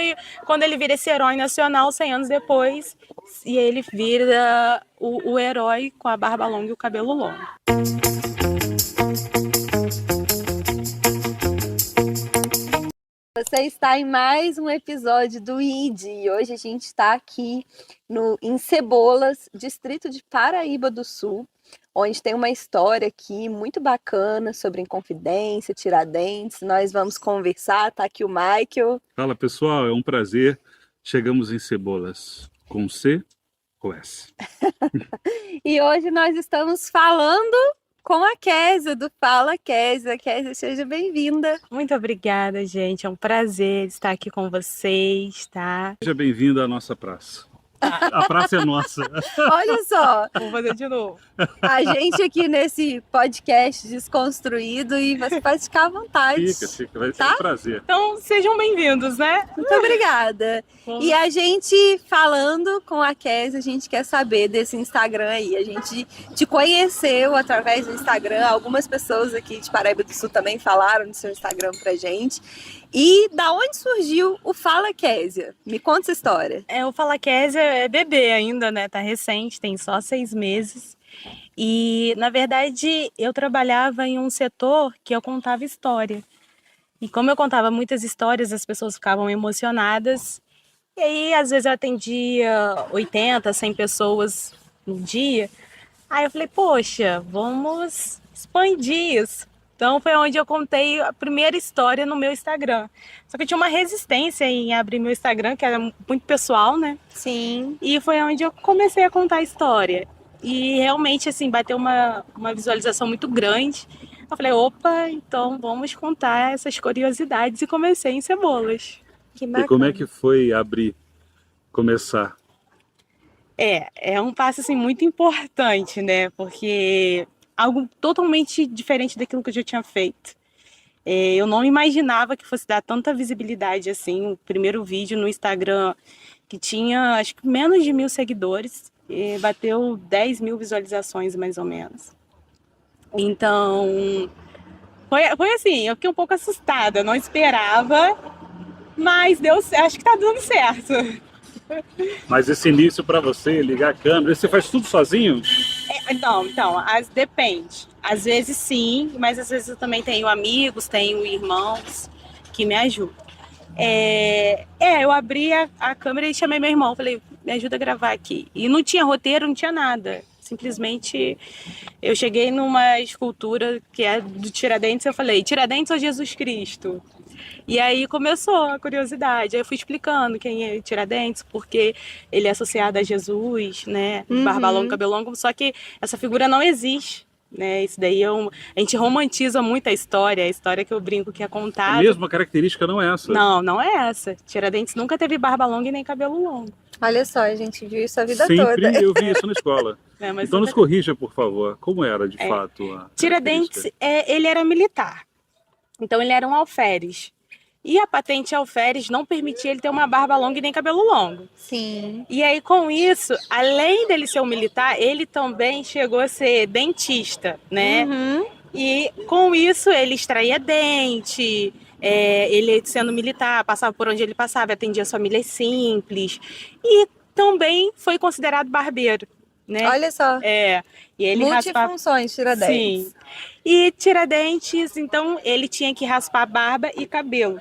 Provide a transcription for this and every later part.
foi quando ele vira esse herói nacional 100 anos depois, e ele vira o herói com a barba longa e o cabelo longo. Você está em mais um episódio do ID e hoje a gente está aqui em Cebolas, distrito de Paraíba do Sul, onde tem uma história aqui muito bacana sobre Inconfidência, Tiradentes. Nós vamos conversar, tá aqui o Michael. Fala pessoal, é um prazer. Chegamos em Cebolas, com C ou S? E hoje nós estamos falando com a Késia, do Fala Késia. Késia, seja bem-vinda. Muito obrigada, gente. É um prazer estar aqui com vocês, tá? Seja bem-vinda à nossa praça. A praça é nossa. Olha só, Vou fazer de novo. a gente aqui nesse podcast desconstruído e você pode ficar à vontade. Fica, vai ser Tá? um prazer. Então, sejam bem-vindos, né? Muito obrigada. E a gente falando com a Késia, a gente quer saber desse Instagram aí. A gente te conheceu através do Instagram. Algumas pessoas aqui de Paraíba do Sul também falaram no seu Instagram pra gente. E da onde surgiu o Fala Késia? Me conta essa história. O Fala Késia é bebê ainda, né? Tá recente, tem só 6 meses. E, na verdade, eu trabalhava em um setor que eu contava história. E como eu contava muitas histórias, as pessoas ficavam emocionadas. E aí, às vezes, eu atendia 80, 100 pessoas no dia. Aí eu falei, poxa, vamos expandir isso. Então, foi onde eu contei a primeira história no meu Instagram. Só que eu tinha uma resistência em abrir meu Instagram, que era muito pessoal, né? Sim. E foi onde eu comecei a contar a história. E realmente, assim, bateu uma visualização muito grande. Eu falei, opa, então vamos contar essas curiosidades. E comecei em Cebolas. Que bacana. E como é que foi começar? É um passo, assim, muito importante, né? Porque algo totalmente diferente daquilo que eu já tinha feito. Eu não imaginava que fosse dar tanta visibilidade, assim. O primeiro vídeo no Instagram, que tinha, acho que menos de 1.000 seguidores, bateu 10 mil visualizações, mais ou menos. Então, foi assim, eu fiquei um pouco assustada, não esperava, mas acho que tá dando certo. Mas esse início para você, ligar a câmera, você faz tudo sozinho? Depende. Às vezes sim, mas às vezes eu também tenho amigos, tenho irmãos que me ajudam. Eu abri a câmera e chamei meu irmão, falei, me ajuda a gravar aqui. E não tinha roteiro, não tinha nada. Simplesmente eu cheguei numa escultura que é do Tiradentes, eu falei, Tiradentes ou Jesus Cristo? E aí começou a curiosidade, aí eu fui explicando quem é Tiradentes, porque ele é associado a Jesus, né, barba longa, cabelo longo, só que essa figura não existe, né, isso daí a gente romantiza muito a história que eu brinco que é contada. A mesma característica não é essa? Não é essa. Tiradentes nunca teve barba longa e nem cabelo longo. Olha só, a gente viu isso a vida Sempre toda. eu vi isso na escola. Mas Então nos corrija, por favor, como era de fato a Tiradentes, ele era militar, então ele era um alferes. E a patente alferes não permitia ele ter uma barba longa e nem cabelo longo. Sim. E aí, com isso, além dele ser um militar, ele também chegou a ser dentista, né? E com isso, ele extraía dente, ele sendo militar, passava por onde ele passava, atendia as famílias simples. E também foi considerado barbeiro, né? Olha só. E ele multifunções, Tiradentes. Sim. E Tiradentes, então, ele tinha que raspar barba e cabelo.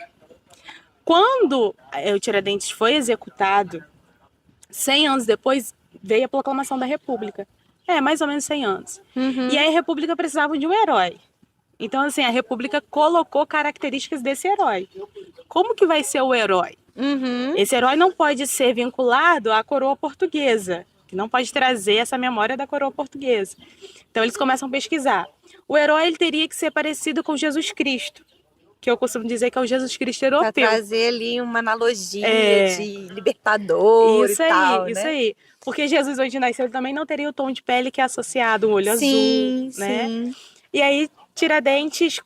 Quando o Tiradentes foi executado, 100 anos depois, veio a proclamação da República. Mais ou menos 100 anos. E aí a República precisava de um herói. Então, assim, a República colocou características desse herói. Como que vai ser o herói? Esse herói não pode ser vinculado à coroa portuguesa, que não pode trazer essa memória da coroa portuguesa. Então, eles começam a pesquisar. O herói ele teria que ser parecido com Jesus Cristo, que eu costumo dizer que é o Jesus Cristo europeu. Para trazer ali uma analogia de libertador isso e aí, tal, né? Isso aí. Porque Jesus, onde nasceu, também não teria o tom de pele que é associado, o olho sim, azul, né? Sim. E aí, Tiradentes,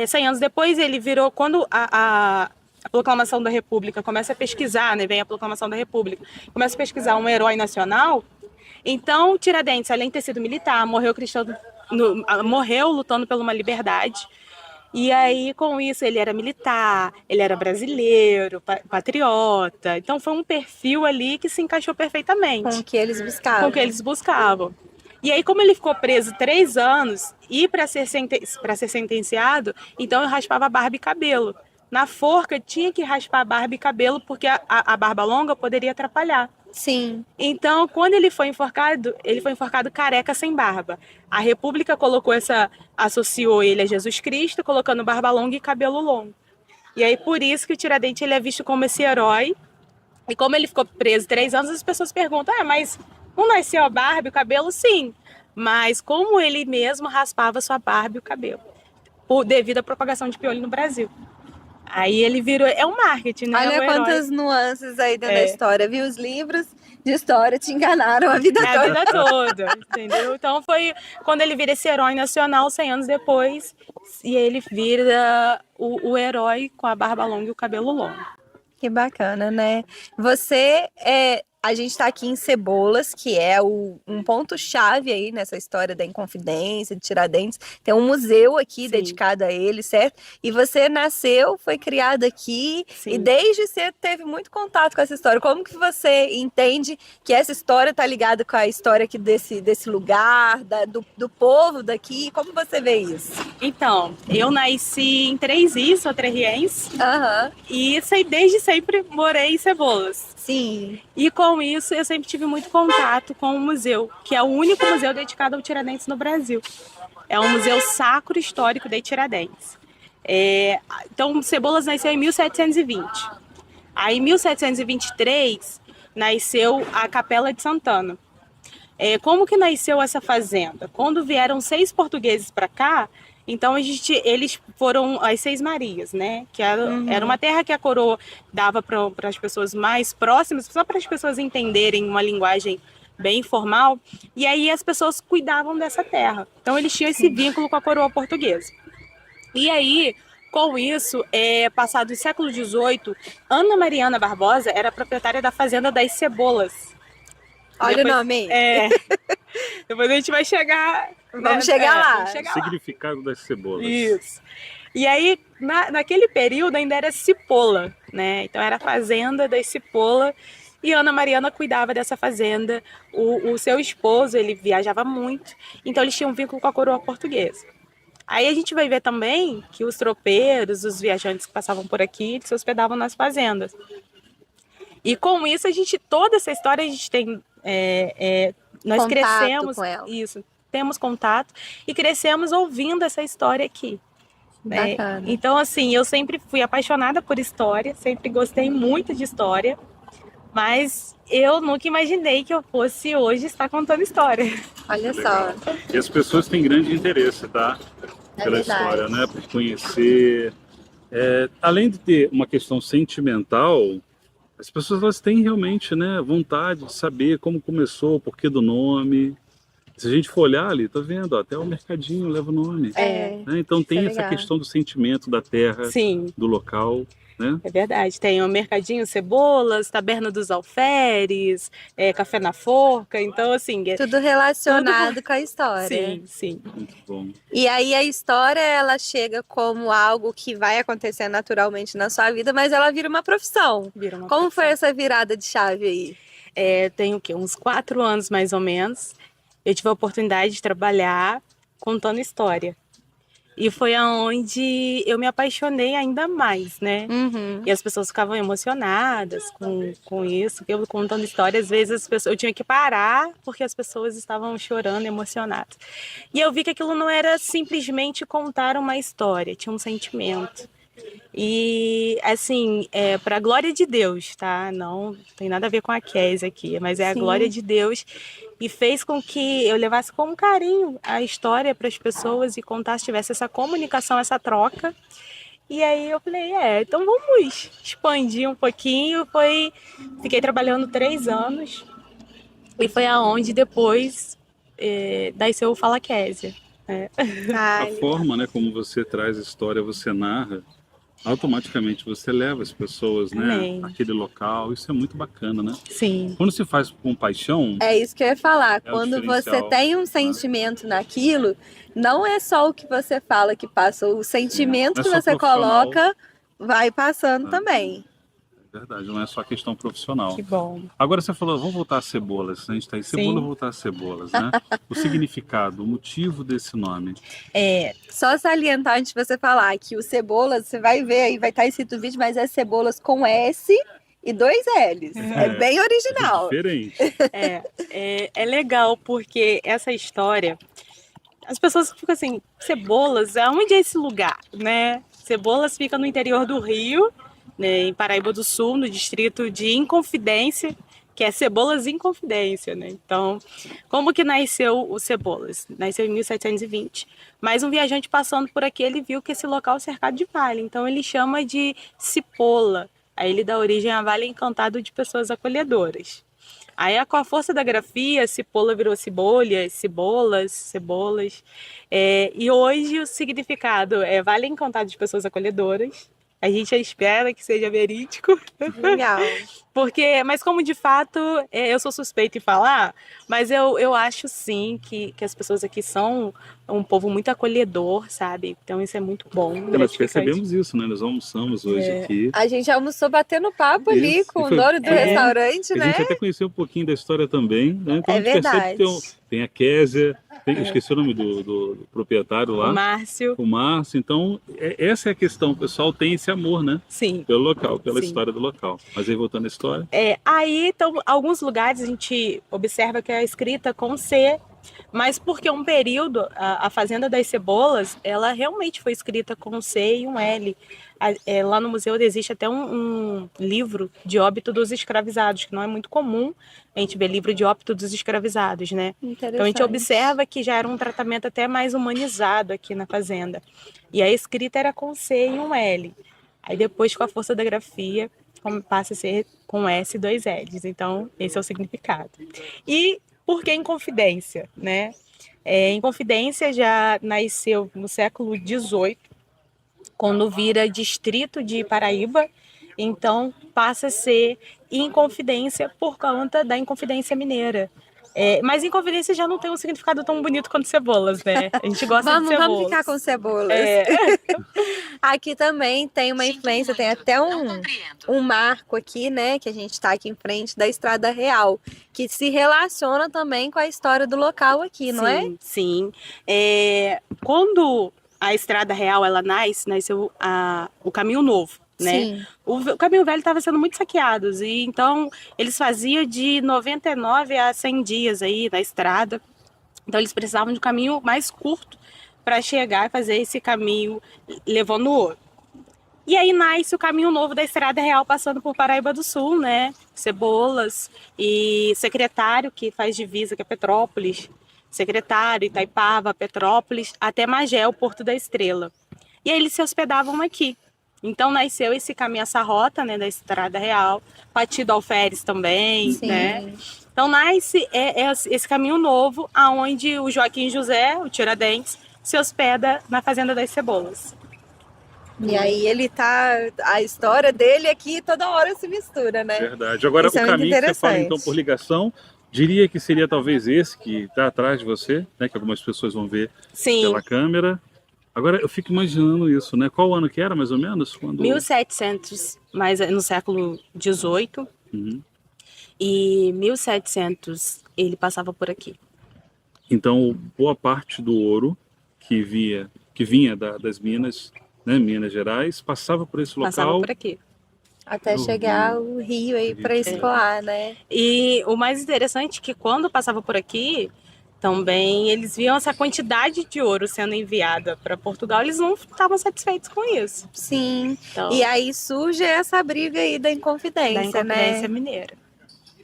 100 anos depois, ele virou... Quando a proclamação da República começa a pesquisar, né? Vem a proclamação da República, começa a pesquisar um herói nacional. Então, Tiradentes, além de ter sido militar, morreu lutando por uma liberdade. E aí, com isso, ele era militar, ele era brasileiro, patriota. Então, foi um perfil ali que se encaixou Com perfeitamente o que eles com buscavam. o que eles buscavam. E aí, como ele ficou preso 3 anos e para ser sentenciado, então eu raspava a barba e cabelo. Na forca, tinha que raspar a barba e cabelo porque a barba longa poderia atrapalhar. Sim. Então, quando ele foi enforcado careca sem barba. A República associou ele a Jesus Cristo, colocando barba longa e cabelo longo. E aí, por isso que o Tiradentes ele é visto como esse herói. E como ele ficou preso 3 anos, as pessoas perguntam, mas não nasceu a barba e o cabelo? Sim. Mas como ele mesmo raspava sua barba e o cabelo, devido à propagação de piolho no Brasil. Aí ele virou, é um marketing, né? Olha O herói. quantas nuances aí dentro da história, viu? Os livros de história te enganaram a vida A toda. vida toda, entendeu? Então foi quando ele vira esse herói nacional 100 anos depois, e ele vira o herói com a barba longa e o cabelo longo. Que bacana, né? A gente tá aqui em Cebolas, que é um ponto-chave aí nessa história da Inconfidência, de Tiradentes. Tem um museu aqui Sim. dedicado a ele, certo? E você nasceu, foi criado aqui, Sim. e desde cedo teve muito contato com essa história. Como que você entende que essa história tá ligada com a história aqui desse lugar, do povo daqui? Como você vê isso? Então, eu nasci em Três sou terriense, Aham, e desde sempre morei em Cebolas. sim. E com isso eu sempre tive muito contato com o museu, que é o único museu dedicado ao Tiradentes no Brasil. É um museu sacro histórico de Tiradentes. Então, Cebolas nasceu em 1720. Aí, em 1723, nasceu a Capela de Santana. Como que nasceu essa fazenda? Quando vieram 6 portugueses para cá, então eles foram as 6 Marias, né? Que era uma terra que a coroa dava para as pessoas mais próximas, só para as pessoas entenderem uma linguagem bem informal. E aí as pessoas cuidavam dessa terra. Então eles tinham esse vínculo com a coroa portuguesa. E aí, com isso, passado o século XVIII, Ana Mariana Barbosa era proprietária da fazenda das Cebolas. Olha Depois- o nome aí. Depois a gente vai chegar. Vamos chegar lá. Vamos chegar lá. Significado das cebolas. Isso. E aí, naquele período, ainda era cipola, né? Então era a fazenda das cipola. E Ana Mariana cuidava dessa fazenda. O seu esposo, ele viajava muito. Então eles tinham um vínculo com a coroa portuguesa. Aí a gente vai ver também que os tropeiros, os viajantes que passavam por aqui, eles se hospedavam nas fazendas. E com isso, toda essa história a gente tem. Nós Contato crescemos. com ela. Isso, temos contato e crescemos ouvindo essa história aqui. Né? Bacana. Então, assim, eu sempre fui apaixonada por história, sempre gostei muito de história, mas eu nunca imaginei que eu fosse hoje estar contando história. Olha só. E as pessoas têm grande interesse, tá? É Pela verdade. história, né? Por conhecer. Além de ter uma questão sentimental, as pessoas elas têm realmente, né, vontade de saber como começou, o porquê do nome. Se a gente for olhar ali, tá vendo? Ó, até o mercadinho leva o nome. Né? Então tem é essa legal. questão do sentimento da terra, Sim, do local, né? é verdade. Tem o Mercadinho Cebolas, Taberna dos Alferes, Café na Forca. Então, assim, Tudo relacionado com a história. sim, sim. Muito bom. E aí a história, ela chega como algo que vai acontecer naturalmente na sua vida, mas ela vira uma profissão. Vira uma Como foi profissão. essa virada de chave aí? Tenho o quê? Uns 4 anos, mais ou menos. Eu tive a oportunidade de trabalhar contando história. E foi aonde eu me apaixonei ainda mais, né? Uhum. E as pessoas ficavam emocionadas com isso. Eu contando história, às vezes eu tinha que parar porque as pessoas estavam chorando, emocionadas. E eu vi que aquilo não era simplesmente contar uma história, tinha um sentimento. E, assim, para a glória de Deus, tá? Não tem nada a ver com a Kézia aqui, mas é a Sim. glória de Deus. E fez com que eu levasse com carinho a história para as pessoas e contasse, tivesse essa comunicação, essa troca. E aí eu falei, então vamos expandir um pouquinho. Fiquei trabalhando 3 anos e foi aonde depois nasceu o Fala Kézia. A forma, né, como você traz a história, você narra, Automaticamente você leva as pessoas, né, Amém. àquele local. Isso é muito bacana, né? Sim. Quando se faz com paixão, É isso que eu ia falar. É o Quando você diferencial, tem um né? sentimento naquilo, não é só o que você fala que passa, o sentimento Não é que só você profissional. coloca vai passando Ah. também. é verdade, não é só questão profissional. Que bom. Agora você falou, vamos voltar a cebolas. A gente está em cebola, Sim. voltar a cebolas, né? O significado, o motivo desse nome. Só salientar antes de você falar que o Cebolas, você vai ver aí, vai estar escrito no vídeo, mas é Cebolas com S e 2 L's. É bem É original. diferente. É legal porque essa história, as pessoas ficam assim, Cebolas, aonde é esse lugar, né? Cebolas fica no interior do Rio, né, em Paraíba do Sul, no distrito de Inconfidência, que é Cebolas Inconfidência, né? Então, como que nasceu o Cebolas? Nasceu em 1720, mas um viajante passando por aqui, ele viu que esse local é cercado de vale, então ele chama de Cipolla. Aí ele dá origem a Vale Encantado de Pessoas Acolhedoras. Aí, com a força da grafia, cipolla virou cibolhas, cebolas, cebolas. E hoje o significado é Vale Encantado de Pessoas Acolhedoras. A gente espera que seja verídico. Legal. Mas como de fato eu sou suspeita em falar, mas eu acho sim que as pessoas aqui são um povo muito acolhedor, sabe? Então isso é muito bom. Nós gratificante. percebemos isso, né? Nós almoçamos hoje aqui. A gente almoçou batendo papo ali Isso. com E o foi- dono do foi bom. restaurante, A né? gente até conheceu um pouquinho da história também, né? Então É a gente percebe verdade. que tem a Késia, eu esqueci o nome do proprietário lá, O Márcio, o Márcio. Então, essa é a questão. O pessoal tem esse amor, né? sim. Pelo local, pela Sim. história do local. Mas aí, voltando à história, Aí, então, alguns lugares a gente observa que é escrita com C, mas porque um período, a Fazenda das Cebolas, ela realmente foi escrita com C e um L. Lá no museu existe até um livro de óbito dos escravizados, que não é muito comum a gente ver livro de óbito dos escravizados, né? Então a gente observa que já era um tratamento até mais humanizado aqui na fazenda. E a escrita era com C e um L. Aí depois, com a força da grafia, passa a ser com S e 2 L's. Então, esse é o significado. E por que Inconfidência, né? Inconfidência já nasceu no século XVIII, quando vira distrito de Paraíba. Então, passa a ser Inconfidência por conta da Inconfidência Mineira. Mas Inconfidência já não tem um significado tão bonito quanto Cebolas, né? A gente gosta de Cebolas. Vamos ficar com Cebolas. Aqui também tem uma influência, tem até um marco aqui, né, que a gente está aqui em frente da Estrada Real, que se relaciona também com a história do local aqui, não é? Sim. Quando a Estrada Real ela nasceu o Caminho Novo, né? Sim. O Caminho Velho estava sendo muito saqueado, e então eles faziam de 99 a 100 dias aí na estrada. Então eles precisavam de um caminho mais curto para chegar e fazer esse caminho levando ouro. E aí nasce o Caminho Novo da Estrada Real, passando por Paraíba do Sul, né? Cebolas e Secretário, que faz divisa, que é Petrópolis. Secretário, Itaipava, Petrópolis, até Magé, o Porto da Estrela. E aí eles se hospedavam aqui. Então nasceu esse caminho, essa rota, né, da Estrada Real, Partido Alferes também, Sim. né? Então nasce esse caminho novo, aonde o Joaquim José, o Tiradentes, se hospeda na Fazenda das Cebolas. E aí a história dele aqui toda hora se mistura, né? verdade. Agora, Isso o é muito caminho que você fala, interessante. então, por ligação, diria que seria talvez esse que está atrás de você, né? Que algumas pessoas vão ver Sim, pela câmera. Agora, eu fico imaginando isso, né? Qual ano que era, mais ou menos? Quando... 1700, mas no século XVIII, Uhum. e 1700 ele passava por aqui. Então, boa parte do ouro que vinha das Minas, né, Minas Gerais, passava por esse Passava local. por aqui. Até chegar o rio aí para escoar, né? E o mais interessante é que quando passava por aqui, também eles viam essa quantidade de ouro sendo enviada para Portugal, eles não estavam satisfeitos com isso. Sim. Então, E aí surge essa briga aí da Inconfidência, da Inconfidência né? Mineira,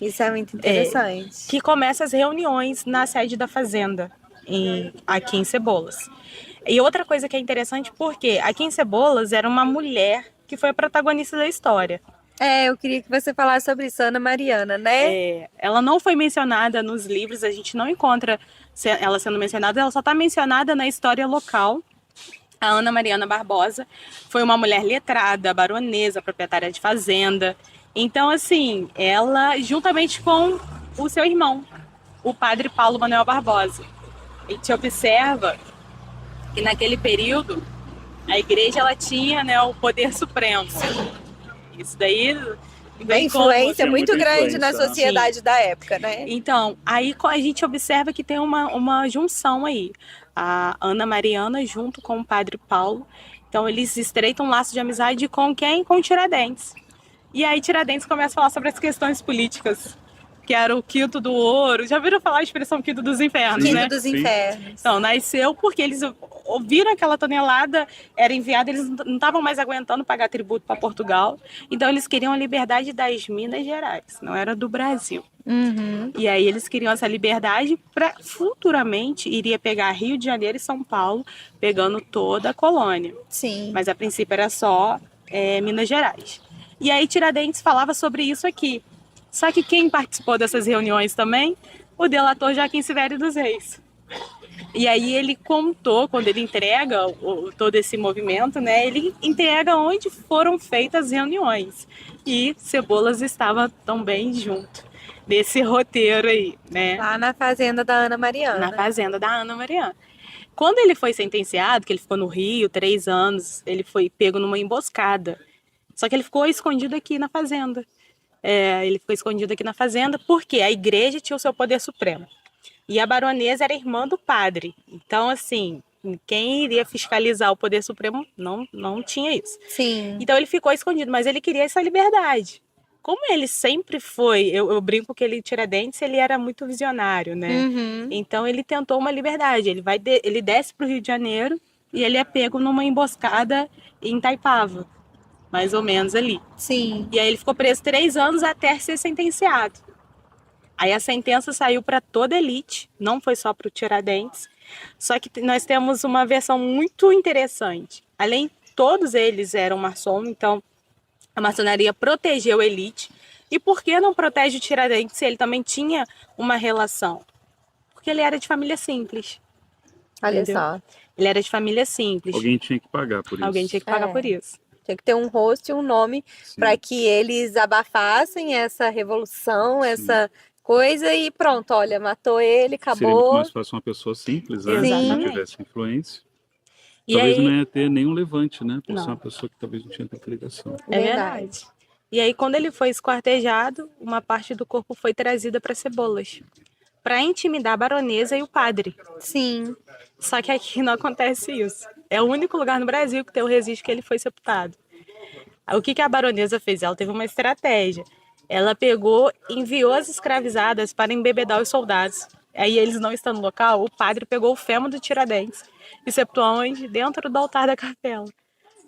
Isso é muito interessante. que começa as reuniões na sede da fazenda, aqui em Cebolas. E outra coisa que é interessante, porque aqui em Cebolas era uma mulher que foi a protagonista da história. Eu queria que você falasse sobre isso, Ana Mariana, né? Ela não foi mencionada nos livros, a gente não encontra ela sendo mencionada, ela só está mencionada na história local. A Ana Mariana Barbosa foi uma mulher letrada, baronesa, proprietária de fazenda. Então, assim, ela, juntamente com o seu irmão, o padre Paulo Manuel Barbosa. A gente observa que naquele período a igreja ela tinha, né, o poder supremo. Isso daí Uma vem como... influência Tinha muito muita grande na influência. sociedade da época, né? Então, aí a gente observa que tem uma junção aí. A Ana Mariana junto com o padre Paulo. Então, eles estreitam um laço de amizade com quem? Com Tiradentes. E aí Tiradentes começa a falar sobre as questões políticas, que era o quinto do ouro. Já viram falar a expressão quinto dos infernos, Sim. né? Quinto dos Sim. Infernos. Então, nasceu porque eles ouviram aquela tonelada, era enviada, eles não estavam mais aguentando pagar tributo para Portugal. Então, eles queriam a liberdade das Minas Gerais, não era do Brasil. Uhum. E aí eles queriam essa liberdade para futuramente iria pegar Rio de Janeiro e São Paulo, pegando toda a colônia. Sim. Mas a princípio era só Minas Gerais. E aí Tiradentes falava sobre isso aqui. Só que quem participou dessas reuniões também? O delator Joaquim Silvério dos Reis. E aí ele contou, quando ele entrega todo esse movimento, né? Ele entrega onde foram feitas as reuniões. E Cebolas estava também junto nesse roteiro aí, né? Lá na fazenda da Ana Mariana. Na fazenda da Ana Mariana. Quando ele foi sentenciado, que ele ficou no Rio 3 anos, ele foi pego numa emboscada. Só que ele ficou escondido aqui na fazenda. Ele ficou escondido aqui na fazenda porque a igreja tinha o seu poder supremo. E a baronesa era irmã do padre. Então, assim, quem iria fiscalizar o poder supremo não tinha isso. Sim. Então ele ficou escondido, mas ele queria essa liberdade. Como ele sempre foi, eu brinco que ele Tiradentes, ele era muito visionário, né? Uhum. Então ele tentou uma liberdade. Ele desce para o Rio de Janeiro e ele é pego numa emboscada em Itaipava, mais ou menos ali. Sim. E aí ele ficou preso 3 anos até ser sentenciado. Aí a sentença saiu para toda a elite, não foi só para o Tiradentes. Só que nós temos uma versão muito interessante. Além, todos eles eram maçom, então a maçonaria protegeu a elite. E por que não protege o Tiradentes se ele também tinha uma relação? Porque ele era de família simples. Olha Entendeu? só. Ele era de família simples. Alguém tinha que pagar por isso. Alguém tinha que pagar por isso. Tinha que ter um rosto e um nome Sim. para que eles abafassem essa revolução, essa coisa e pronto, olha, matou ele, Seria muito acabou. mais fácil uma pessoa simples, né? Se Exatamente. não tivesse influência. E Talvez aí, não ia ter nenhum levante, né? Por Não. ser uma pessoa que talvez não tinha tanta ligação. é verdade. E aí, quando ele foi esquartejado, uma parte do corpo foi trazida para Cebolas, para intimidar a baronesa e o padre. Sim. Só que aqui não acontece isso. É o único lugar no Brasil que tem o registro que ele foi sepultado. O que a baronesa fez? Ela teve uma estratégia. Ela pegou, enviou as escravizadas para embebedar os soldados. Aí eles não estão no local, o padre pegou o fêmur do Tiradentes e sepultou onde? Dentro do altar da capela.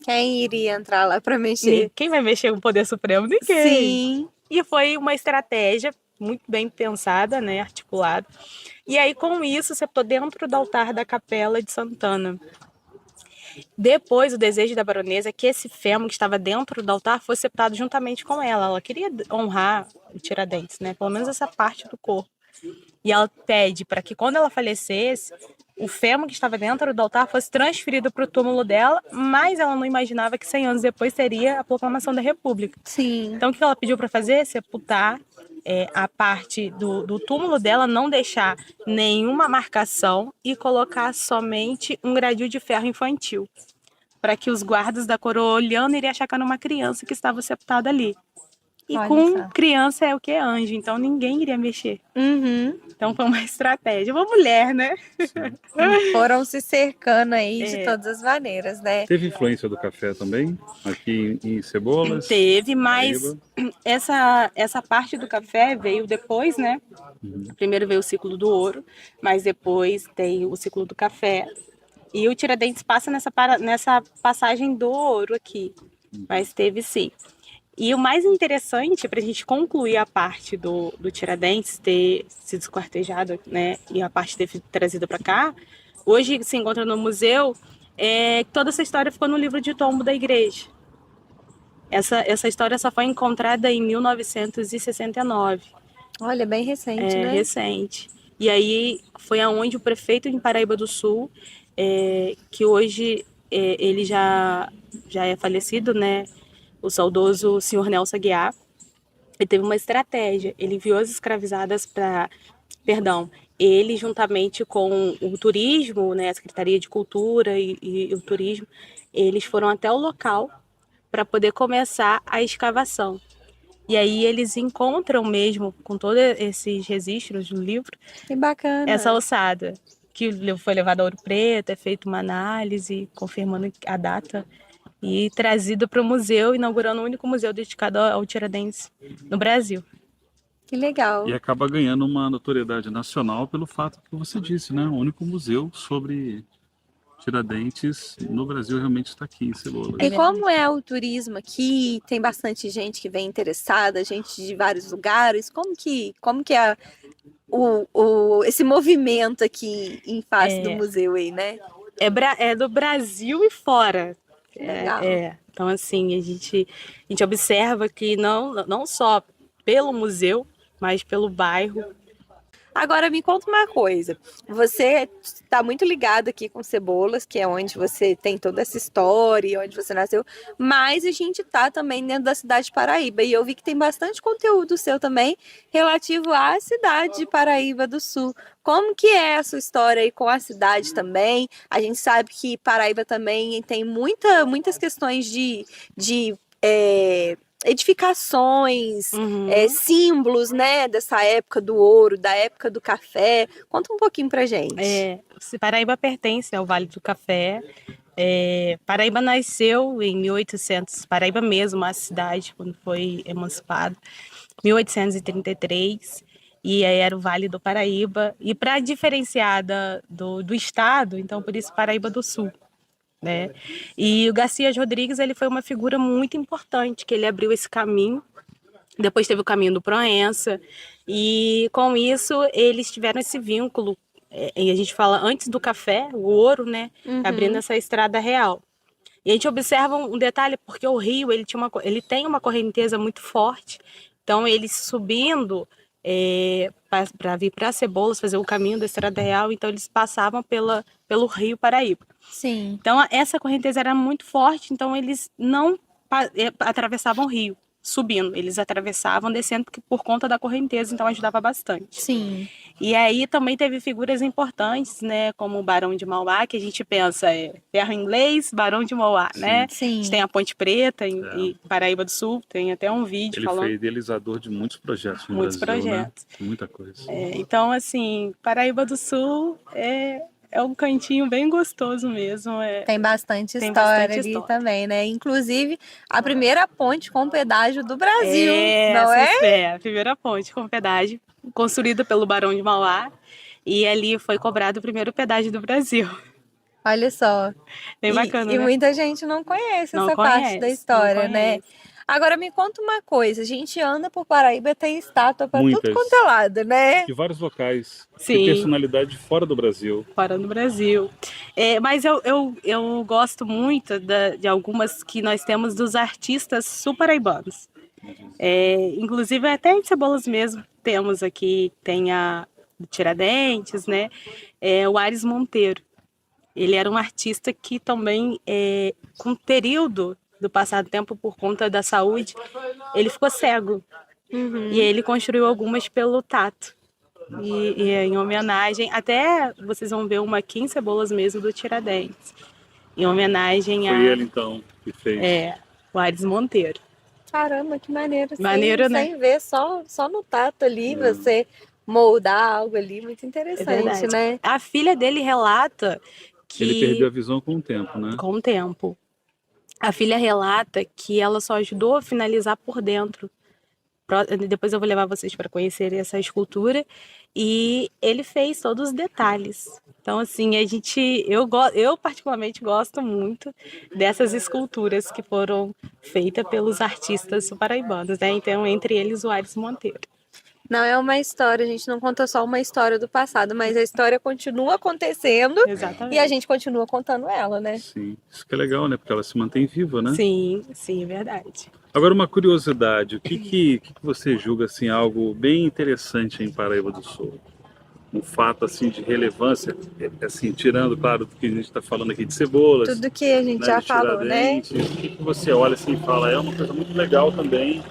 Quem iria entrar lá para mexer? Quem vai mexer com o poder supremo? Ninguém. Sim. E foi uma estratégia muito bem pensada, né, articulada. E aí, com isso, sepultou dentro do altar da capela de Santana. Depois, o desejo da baronesa é que esse fêmur que estava dentro do altar fosse sepultado juntamente com ela. Ela queria honrar o Tiradentes, né, pelo menos essa parte do corpo. E ela pede para que, quando ela falecesse, o fêmur que estava dentro do altar fosse transferido para o túmulo dela, mas ela não imaginava que 100 anos depois seria a proclamação da República. Sim. Então, o que ela pediu para fazer? Sepultar a parte do túmulo dela, não deixar nenhuma marcação e colocar somente um gradil de ferro infantil, para que os guardas da coroa olhando iriam achar que era uma criança que estava sepultada ali. E Olha com só. criança é o que? Anjo, então ninguém iria mexer. Uhum. Então foi uma estratégia. Uma mulher, né? Foram se cercando aí de todas as maneiras, né? Teve influência do café também? Aqui em Cebolas? Teve, mas Paraíba? essa parte do café veio depois, né? Primeiro veio o ciclo do ouro, mas depois tem o ciclo do café. E o Tiradentes passa nessa passagem do ouro aqui. Mas teve sim. E o mais interessante, para a gente concluir a parte do Tiradentes ter sido esquartejado, né? E a parte ter sido trazida para cá, hoje se encontra no museu, toda essa história ficou no livro de tombo da igreja. Essa história só foi encontrada em 1969. Olha, bem recente, né? Recente. E aí foi aonde o prefeito de Paraíba do Sul, que hoje ele já é falecido, né? O saudoso senhor Nelson Aguiar. Ele teve uma estratégia. Ele enviou as escravizadas para... Perdão. Ele, juntamente com o turismo, né, a Secretaria de Cultura e o turismo, eles foram até o local para poder começar a escavação. E aí eles encontram mesmo, com todos esses registros no livro, Que bacana. essa ossada, que foi levada a Ouro Preto, é feita uma análise, confirmando a data, e trazido para o museu, inaugurando o único museu dedicado ao Tiradentes no Brasil. Que legal. E acaba ganhando uma notoriedade nacional pelo fato que você disse, né? O único museu sobre Tiradentes no Brasil realmente está aqui em Cebolas. E como é o turismo aqui? Tem bastante gente que vem interessada, gente de vários lugares. Como que é esse movimento aqui em face do museu aí, né? É do Brasil e fora. Legal. Então, assim, a gente observa que não só pelo museu, mas pelo bairro. Agora me conta uma coisa. Você está muito ligado aqui com Cebolas, que é onde você tem toda essa história, onde você nasceu, mas a gente está também dentro da cidade de Paraíba. E eu vi que tem bastante conteúdo seu também relativo à cidade de Paraíba do Sul. Como que é a sua história aí com a cidade também? A gente sabe que Paraíba também tem muitas questões de edificações, símbolos, né, dessa época do ouro, da época do café. Conta um pouquinho pra gente. Paraíba pertence ao Vale do Café. Paraíba nasceu em 1800, Paraíba mesmo, a cidade, quando foi emancipada, 1833, e aí era o Vale do Paraíba. E para diferenciar do estado, então por isso Paraíba do Sul. Né? E o Garcias Rodrigues, ele foi uma figura muito importante, que ele abriu esse caminho. Depois teve o caminho do Proença, e com isso eles tiveram esse vínculo, e a gente fala antes do café, o ouro, né, abrindo essa estrada real. E a gente observa um detalhe, porque o rio ele tem uma correnteza muito forte, então eles subindo para vir para Cebolas, fazer o caminho da estrada real, então eles passavam pelo rio Paraíba. Sim. Então essa correnteza era muito forte, então eles não atravessavam o rio subindo, eles atravessavam descendo por conta da correnteza, então ajudava bastante. Sim. E aí também teve figuras importantes, né, como o Barão de Mauá, que a gente pensa ferro inglês, Barão de Mauá, né? Sim. A gente tem a Ponte Preta em Paraíba do Sul, tem até um vídeo falando. Ele foi idealizador de muitos projetos no Muitos Brasil, projetos. Né? Muita coisa. Então, assim, Paraíba do Sul é um cantinho bem gostoso mesmo. Tem bastante história ali também, né? Inclusive, a primeira ponte com pedágio do Brasil, não é? A primeira ponte com pedágio, construída pelo Barão de Mauá. E ali foi cobrado o primeiro pedágio do Brasil. Olha só. Bem bacana, e né? muita gente não conhece essa parte da história, né? Agora me conta uma coisa, a gente anda por Paraíba, tem estátua para tudo quanto é lado, né? De vários locais. Sim. Tem personalidade fora do Brasil. Fora do Brasil. Mas eu gosto muito de algumas que nós temos dos artistas sul-paraibanos. Inclusive até em Cebolas mesmo temos aqui, tem a Tiradentes, né? O Aires Monteiro. Ele era um artista que também, com o período do passado tempo, por conta da saúde, ele ficou cego. E ele construiu algumas pelo tato. E em homenagem, até vocês vão ver uma aqui em Cebolas mesmo do Tiradentes. Em homenagem Foi ele então que fez. O Aires Monteiro. Caramba, que maneiro. Maneiro, né? Sem ver, só no tato ali, você moldar algo ali, muito interessante, né? A filha dele relata que... Ele perdeu a visão com o tempo, né? Com o tempo. A filha relata que ela só ajudou a finalizar por dentro. Depois eu vou levar vocês para conhecer essa escultura. E ele fez todos os detalhes. Então, assim, eu particularmente gosto muito dessas esculturas que foram feitas pelos artistas paraibanos, né? Então, entre eles, o Aires Monteiro. Não é uma história, a gente não conta só uma história do passado, mas a história continua acontecendo. Exatamente. E a gente continua contando ela, né? Sim, isso que é legal, né? Porque ela se mantém viva, né? Sim, é verdade. Agora, uma curiosidade, o que você julga, assim, algo bem interessante em Paraíba do Sul? um fato assim de relevância, assim, tirando, claro, do que a gente está falando aqui de Cebolas, Tudo que a gente né, já de falou, né? Tiradentes, o que você olha assim e fala, é uma coisa muito legal também,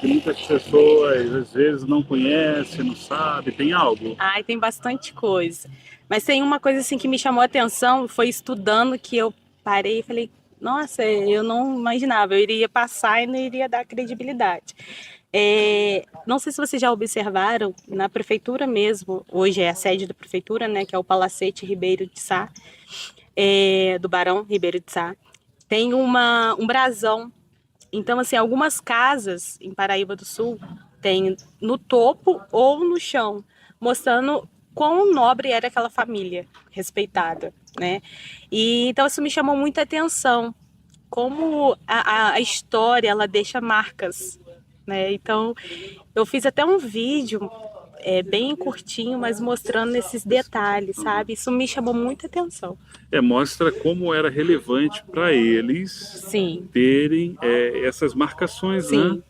que muitas pessoas às vezes não conhecem, não sabem, tem algo? Ai, tem bastante coisa. Mas tem uma coisa assim que me chamou a atenção, foi estudando que eu parei e falei, nossa, eu não imaginava, eu iria passar e não iria dar credibilidade. Não sei se vocês já observaram, na prefeitura mesmo, hoje é a sede da prefeitura, né, que é o Palacete Ribeiro de Sá, do Barão Ribeiro de Sá, tem um brasão. Então, assim, algumas casas em Paraíba do Sul tem no topo ou no chão, mostrando quão nobre era aquela família respeitada, né? E então isso me chamou muita atenção, como a história ela deixa marcas, né? Então eu fiz até um vídeo bem curtinho, mas mostrando esses detalhes, sabe? Isso me chamou muita atenção. Mostra como era relevante para eles Sim, terem essas marcações, né? sim.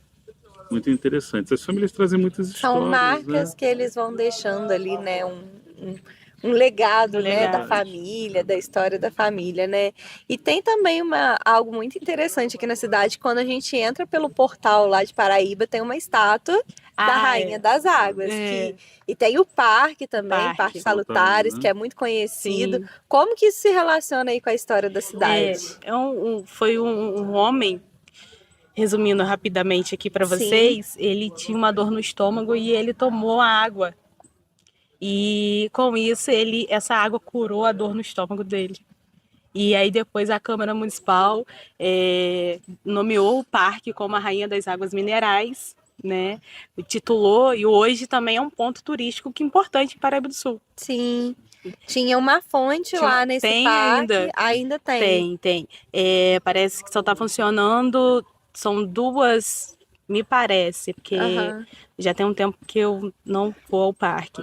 Muito interessantes. As famílias trazem muitas histórias, São marcas né? que eles vão deixando ali, né? Um legado, né, da família, da história da família, né? E tem também algo muito interessante aqui na cidade, quando a gente entra pelo portal lá de Paraíba, tem uma estátua da Rainha das Águas. E tem o parque também, Parque Salutares, né? que é muito conhecido. Sim. Como que isso se relaciona aí com a história da cidade? Foi um homem, resumindo rapidamente aqui para vocês, ele tinha uma dor no estômago e ele tomou a água. E com isso, essa água curou a dor no estômago dele. E aí depois a Câmara Municipal nomeou o parque como a Rainha das Águas Minerais, né? Titulou, e hoje também é um ponto turístico que é importante em Paraíba do Sul. Sim. Tinha uma fonte lá nesse parque. Ainda tem. Tem. Parece que só está funcionando, são duas, me parece, porque já tem um tempo que eu não vou ao parque.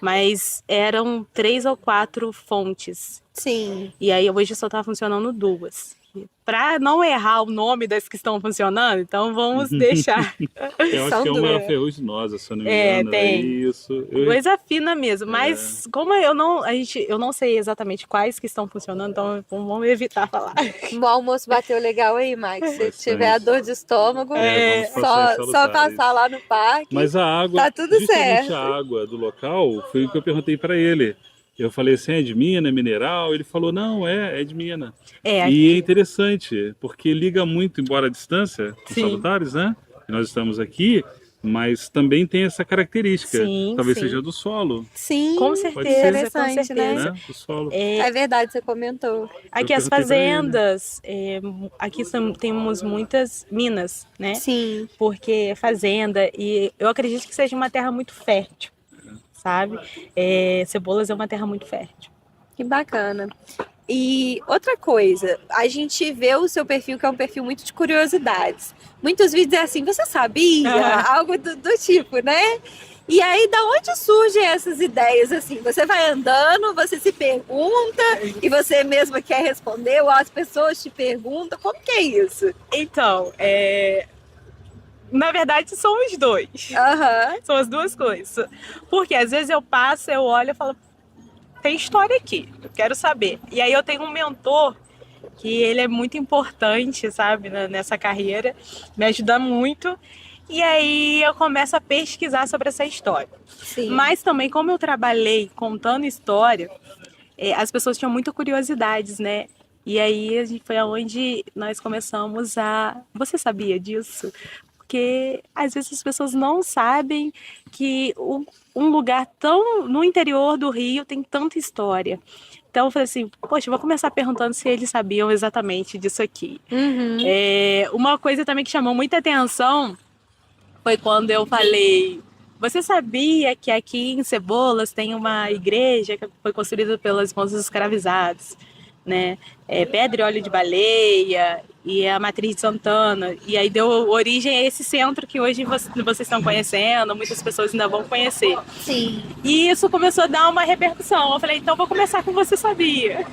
Mas eram 3 ou 4 fontes. Sim. E aí hoje só está funcionando 2. Para não errar o nome das que estão funcionando, então vamos deixar. Eu acho que é uma ferruginosa, se eu não me engano. Tem. Isso. Coisa fina mesmo. Mas como eu não sei exatamente quais que estão funcionando, então vamos evitar falar. O almoço bateu legal aí, Max. Se tiver a dor de estômago, só passar lá no parque. Mas a água, tá tudo certo. A água do local, foi o que eu perguntei para ele. Eu falei assim, é de mina, é mineral? Ele falou, não, é de mina. E é interessante, porque liga muito, embora a distância, com Salutares, né? Nós estamos aqui, mas também tem essa característica. Talvez seja do solo. Sim, com certeza. Interessante, né? Do solo. É verdade, você comentou. Aqui as fazendas, aqui temos muitas minas, né? Sim. Porque é fazenda, e eu acredito que seja uma terra muito fértil, sabe? Cebolas é uma terra muito fértil. Que bacana. E outra coisa, a gente vê o seu perfil, que é um perfil muito de curiosidades. Muitos vídeos é assim, você sabia? Algo do tipo, né? E aí, da onde surgem essas ideias, assim? Você vai andando, você se pergunta, e você mesma quer responder, ou as pessoas te perguntam, como que é isso? Então, na verdade, são os dois. São as duas coisas. Porque às vezes eu passo, eu olho e falo, tem história aqui, eu quero saber. E aí eu tenho um mentor que ele é muito importante, sabe, nessa carreira, me ajuda muito. E aí eu começo a pesquisar sobre essa história. Sim. Mas também, como eu trabalhei contando história, as pessoas tinham muita curiosidades, né? E aí foi aonde nós começamos a... Você sabia disso? Porque às vezes as pessoas não sabem que um lugar tão no interior do Rio tem tanta história. Então eu falei assim, poxa, eu vou começar perguntando se eles sabiam exatamente disso aqui. Uma coisa também que chamou muita atenção foi quando eu falei, você sabia que aqui em Cebolas tem uma igreja que foi construída pelas irmãs dos escravizados, né? Pedra e óleo de baleia e a matriz de Santana, e aí deu origem a esse centro que hoje vocês estão conhecendo, muitas pessoas ainda vão conhecer. Sim. E isso começou a dar uma repercussão. Eu falei, então vou começar com Você Sabia.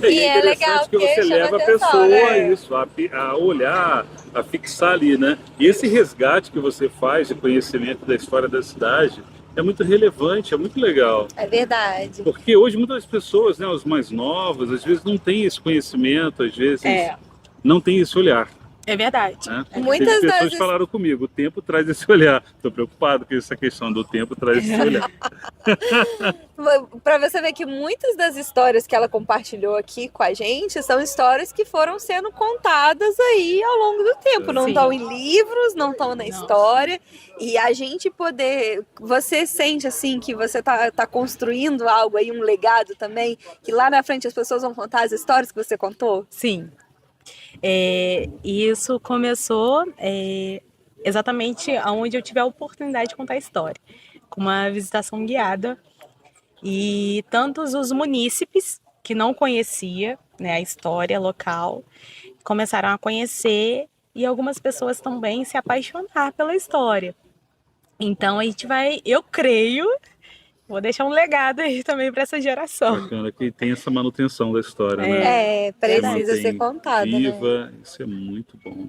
E é legal que você leva a pessoa a olhar, a fixar ali, né? E esse resgate que você faz de conhecimento da história da cidade é muito relevante, é muito legal. É verdade. Porque hoje muitas pessoas, né, os mais novos, às vezes não têm esse conhecimento, às vezes não têm esse olhar. É verdade. Né? Muitas pessoas das falaram comigo, o tempo traz esse olhar. Estou preocupado com essa questão do tempo traz esse olhar. Para você ver que muitas das histórias que ela compartilhou aqui com a gente são histórias que foram sendo contadas aí ao longo do tempo. Não estão em livros, não estão na história. E a gente poder... Você sente assim que você tá construindo algo aí, um legado também, que lá na frente as pessoas vão contar as histórias que você contou? Sim. E isso começou exatamente onde eu tive a oportunidade de contar a história, com uma visitação guiada. E tantos os munícipes que não conhecia, né, a história local, começaram a conhecer e algumas pessoas também se apaixonar pela história. Então a gente vai, eu creio, vou deixar um legado aí também para essa geração. Bacana que tem essa manutenção da história, né? Precisa ser contada, viva, né? Isso é muito bom.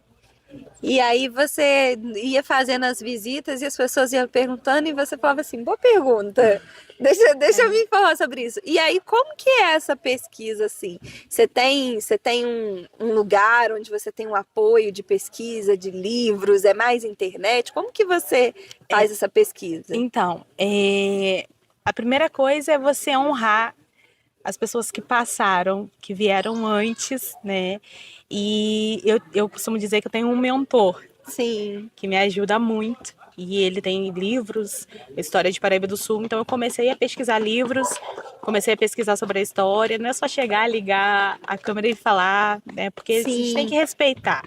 E aí você ia fazendo as visitas e as pessoas iam perguntando e você falava assim, boa pergunta, deixa eu me informar sobre isso. E aí, como que é essa pesquisa, assim? Você tem um lugar onde você tem um apoio de pesquisa, de livros, é mais internet? Como que você faz essa pesquisa? Então, a primeira coisa é você honrar as pessoas que passaram, que vieram antes, né? E eu costumo dizer que eu tenho um mentor. Sim. Que me ajuda muito. E ele tem livros, História de Paraíba do Sul. Então eu comecei a pesquisar livros, comecei a pesquisar sobre a história. Não é só chegar, ligar a câmera e falar, né? Porque a gente tem que respeitar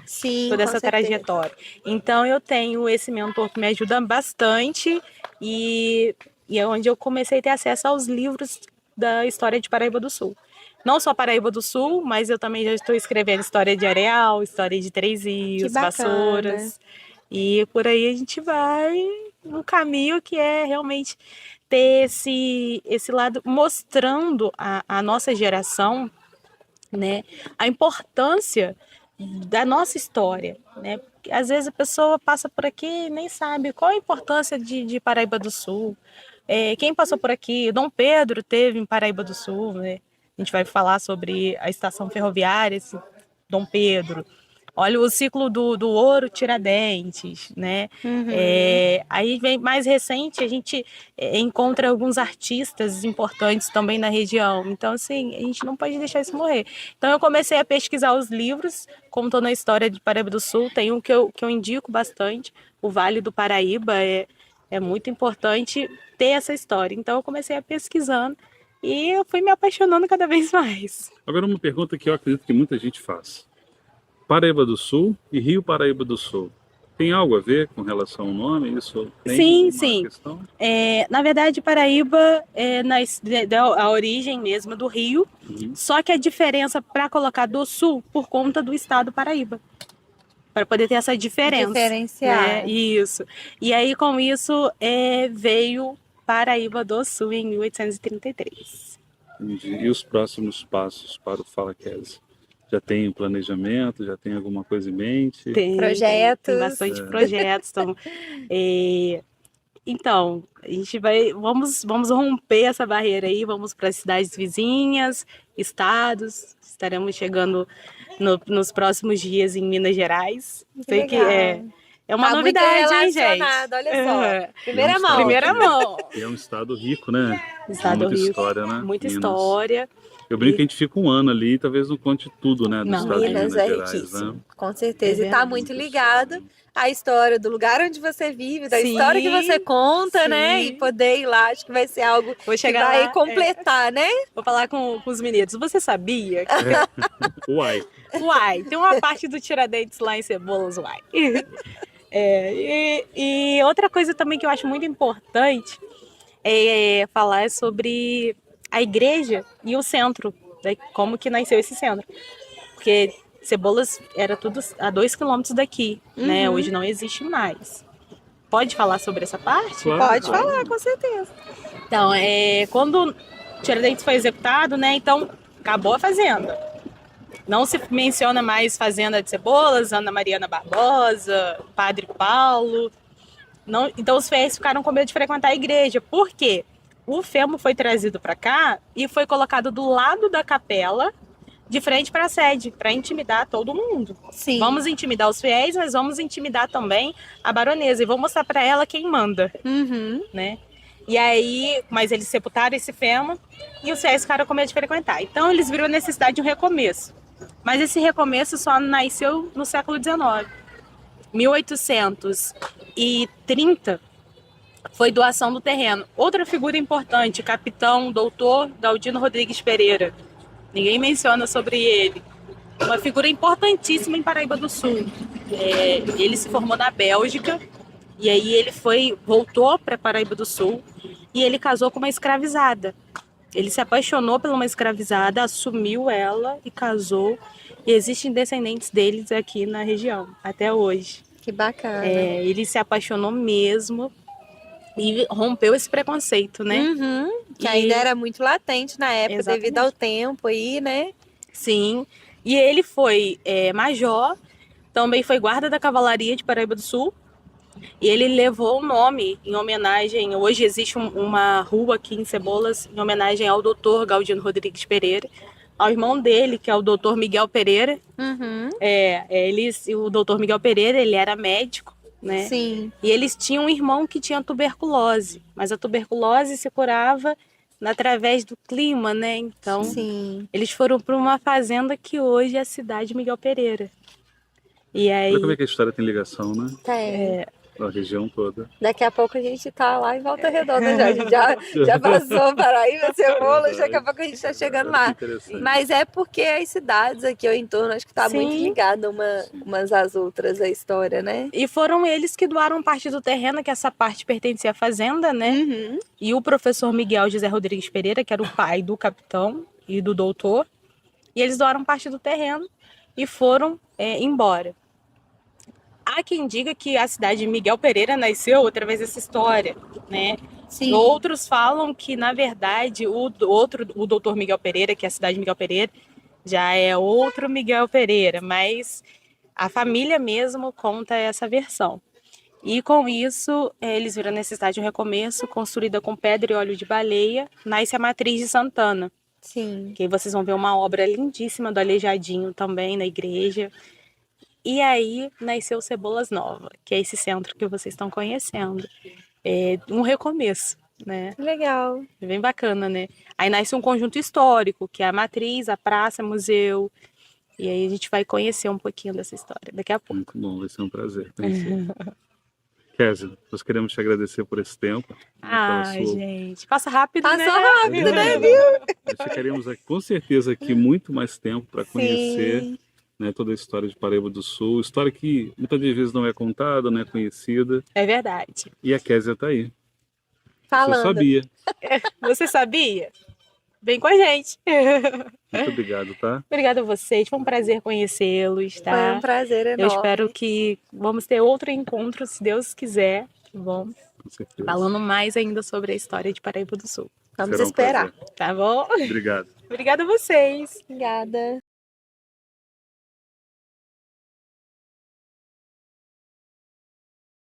toda essa trajetória. Então eu tenho esse mentor que me ajuda bastante e é onde eu comecei a ter acesso aos livros da História de Paraíba do Sul. Não só Paraíba do Sul, mas eu também já estou escrevendo História de Areal, História de Três Rios, Vassouras. E por aí a gente vai no caminho que é realmente ter esse lado, mostrando a nossa geração, né, a importância da nossa história, né? Porque às vezes a pessoa passa por aqui e nem sabe qual a importância de Paraíba do Sul. Quem passou por aqui, Dom Pedro teve em Paraíba do Sul, né? A gente vai falar sobre a estação ferroviária, Dom Pedro. Olha o ciclo do ouro Tiradentes, né? Aí vem mais recente, a gente encontra alguns artistas importantes também na região. Então, assim, a gente não pode deixar isso morrer. Então, eu comecei a pesquisar os livros, contando a história de Paraíba do Sul. Tem um que eu indico bastante, o Vale do Paraíba. É muito importante ter essa história. Então, eu comecei a pesquisando e eu fui me apaixonando cada vez mais. Agora, uma pergunta que eu acredito que muita gente faz. Paraíba do Sul e Rio Paraíba do Sul. Tem algo a ver com relação ao nome? Isso tem sim. Questão? Na verdade, Paraíba é a origem mesmo do Rio, só que a diferença para colocar do Sul por conta do estado Paraíba. Para poder ter essa diferença. Diferenciar. Né? Isso. E aí, com isso, veio Paraíba do Sul em 1833. Entendi. E os próximos passos para o Fala Kézia? Já tem um planejamento? Já tem alguma coisa em mente? Tem bastante projetos. Então, a gente vamos romper essa barreira aí, vamos para as cidades vizinhas, estados. Estaremos chegando nos próximos dias em Minas Gerais. Sei que é uma novidade, hein, gente? Olha só. Primeira mão. Primeira mão. É um estado rico, né? Estado muita rico. História, né? Muita Minas. História. Eu brinco que a gente fica um ano ali e talvez não conte tudo, né? Do estado de Minas Minas é Gerais, riquíssimo. né? Com certeza. E tá muito ligado à história do lugar onde você vive, da história que você conta, né? E poder ir lá, acho que vai ser algo que vai completar, né? Vou falar com os meninos. Você sabia? Uai. Tem uma parte do Tiradentes lá em Cebolas, uai. E outra coisa também que eu acho muito importante é falar sobre a igreja e o centro, né? Como que nasceu esse centro. Porque Cebolas era tudo a 2 quilômetros daqui, né? Hoje não existe mais. Pode falar sobre essa parte? Claro. Pode falar, com certeza. Então, quando Tiradentes foi executado, né? Então, acabou a fazenda. Não se menciona mais Fazenda de Cebolas, Ana Mariana Barbosa, Padre Paulo. Não, então os fiéis ficaram com medo de frequentar a igreja. Por quê? O fêmur foi trazido para cá e foi colocado do lado da capela, de frente para a sede, para intimidar todo mundo. Sim. Vamos intimidar os fiéis, mas vamos intimidar também a baronesa e vamos mostrar para ela quem manda, Uhum. né? E aí, mas eles sepultaram esse fêmur e os fiéis ficaram com medo de frequentar. Então eles viram a necessidade de um recomeço. Mas esse recomeço só nasceu no século XIX. 1830 foi doação do terreno. Outra figura importante, capitão doutor Galdino Rodrigues Pereira. Ninguém menciona sobre ele. Uma figura importantíssima em Paraíba do Sul. Ele se formou na Bélgica e aí ele voltou para Paraíba do Sul e ele casou com uma escravizada. Ele se apaixonou por uma escravizada, assumiu ela e casou. E existem descendentes deles aqui na região, até hoje. Que bacana. Ele se apaixonou mesmo e rompeu esse preconceito, né? Uhum. Que ainda era muito latente na época, Exatamente. devido ao tempo aí, né? Sim. E ele foi major, também foi guarda da cavalaria de Paraíba do Sul. E ele levou o nome em homenagem. Hoje existe uma rua aqui em Cebolas em homenagem ao doutor Galdino Rodrigues Pereira, ao irmão dele, que é o doutor Miguel Pereira. Uhum. O doutor Miguel Pereira, ele era médico, né? Sim. E eles tinham um irmão que tinha tuberculose, mas a tuberculose se curava através do clima, né? Então, Sim. eles foram para uma fazenda que hoje é a cidade Miguel Pereira. E aí, Olha como é que a história tem ligação, né? Tem. A região toda. Daqui a pouco a gente tá lá em Volta Redonda já. A gente já passou Paraíba, Cebolas, daqui a pouco a gente tá chegando lá. Interessante. Mas é porque as cidades aqui ao entorno, acho que tá Sim. muito ligada umas às outras a história, né? e foram eles que doaram parte do terreno, que essa parte pertencia à fazenda, né? Uhum. E o professor Miguel José Rodrigues Pereira, que era o pai do capitão e do doutor, e eles doaram parte do terreno e foram embora. Há quem diga que a cidade de Miguel Pereira nasceu através dessa história, né? Sim. Outros falam que, na verdade, o doutor Miguel Pereira, que é a cidade de Miguel Pereira, já é outro Miguel Pereira, mas a família mesmo conta essa versão. E com isso, eles viram a necessidade de um recomeço, construída com pedra e óleo de baleia, nasce a Matriz de Santana. Sim. Que aí vocês vão ver uma obra lindíssima do Aleijadinho também na igreja. E aí nasceu Cebolas Nova, que é esse centro que vocês estão conhecendo. É um recomeço, né? Legal. É bem bacana, né? Aí nasce um conjunto histórico, que é a Matriz, a Praça, museu. E aí a gente vai conhecer um pouquinho dessa história daqui a pouco. Muito bom, vai ser um prazer conhecer. Kézia, nós queremos te agradecer por esse tempo. Ai, gente, passa rápido, Passou né? rápido, né, viu? Nós ficaremos aqui, com certeza aqui muito mais tempo para conhecer, Sim. né, toda a história de Paraíba do Sul, história que muitas vezes não é contada, não é conhecida, É verdade. e a Kézia está aí. Você Falando. sabia. Você sabia? Vem com a gente. Muito obrigado, tá? Obrigada a vocês, foi um prazer conhecê-los, tá? Foi um prazer enorme. Eu espero que vamos ter outro encontro, se Deus quiser, tá bom? Com certeza. Falando mais ainda sobre a história de Paraíba do Sul, Vamos Será um esperar. prazer. tá bom? Obrigado. Obrigada a vocês. Obrigada.